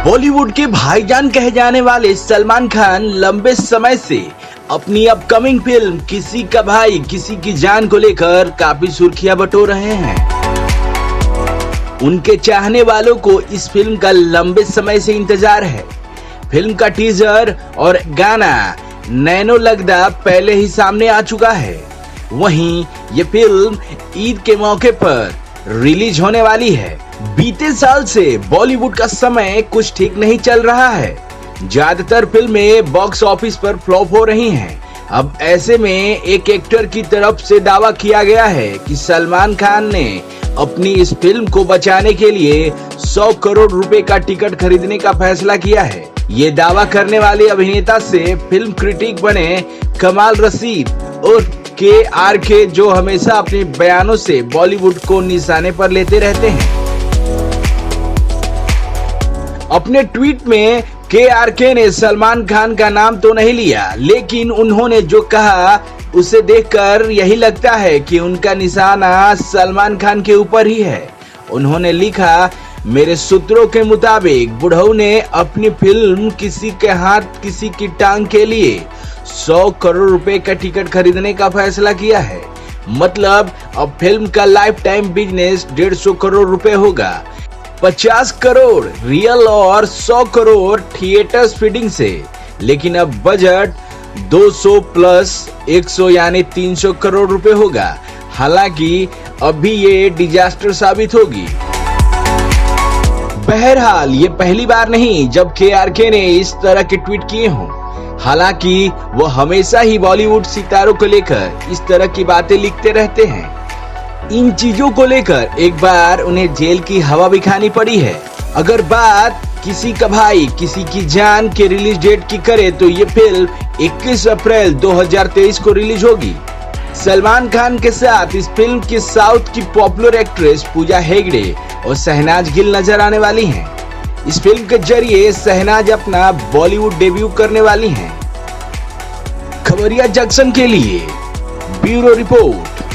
बॉलीवुड के भाईजान कहे जाने वाले सलमान खान लंबे समय से अपनी अपकमिंग फिल्म किसी का भाई किसी की जान को लेकर काफी सुर्खियां बटोर रहे हैं। उनके चाहने वालों को इस फिल्म का लंबे समय से इंतजार है। फिल्म का टीजर और गाना नैनो लगदा पहले ही सामने आ चुका है। वहीं ये फिल्म ईद के मौके पर रिलीज होने वाली है। बीते साल से बॉलीवुड का समय कुछ ठीक नहीं चल रहा है। ज्यादातर फिल्में बॉक्स ऑफिस पर फ्लॉप हो रही हैं। अब ऐसे में एक एक्टर की तरफ से दावा किया गया है कि सलमान खान ने अपनी इस फिल्म को बचाने के लिए 100 करोड़ रुपए का टिकट खरीदने का फैसला किया है। ये दावा करने वाले अभिनेता से फिल्म क्रिटिक बने कमाल रशीद और KRK, जो हमेशा अपने बयानों से बॉलीवुड को निशाने पर लेते रहते हैं। अपने ट्वीट में KRK ने सलमान खान का नाम तो नहीं लिया, लेकिन उन्होंने जो कहा उसे देखकर यही लगता है कि उनका निशाना सलमान खान के ऊपर ही है। उन्होंने लिखा, मेरे सूत्रों के मुताबिक बुढ़ऊ ने अपनी फिल्म किसी के हाथ किसी की टांग के लिए 100 करोड़ रुपए का टिकट खरीदने का फैसला किया है। मतलब अब फिल्म का लाइफ टाइम बिजनेस 150 करोड़ रुपए होगा। 50 करोड़ रियल और 100 करोड़ थिएटर्स फीडिंग से। लेकिन अब बजट 200 प्लस 100 यानी 300 करोड़ रुपए होगा। हालांकि अभी ये डिजास्टर साबित होगी। बहरहाल ये पहली बार नहीं जब KRK ने इस तरह के ट्वीट किए हों। हालांकि वो हमेशा ही बॉलीवुड सितारों को लेकर इस तरह की बातें लिखते रहते हैं। इन चीजों को लेकर एक बार उन्हें जेल की हवा भी खानी पड़ी है। अगर बात किसी का भाई किसी की जान के रिलीज डेट की करे तो ये फिल्म 21 अप्रैल 2023 को रिलीज होगी। सलमान खान के साथ इस फिल्म की साउथ की पॉपुलर एक्ट्रेस पूजा हेगड़े और शहनाज गिल नजर आने वाली हैं। इस फिल्म के जरिए शहनाज अपना बॉलीवुड डेब्यू करने वाली हैं। खबरिया जंक्शन के लिए ब्यूरो रिपोर्ट।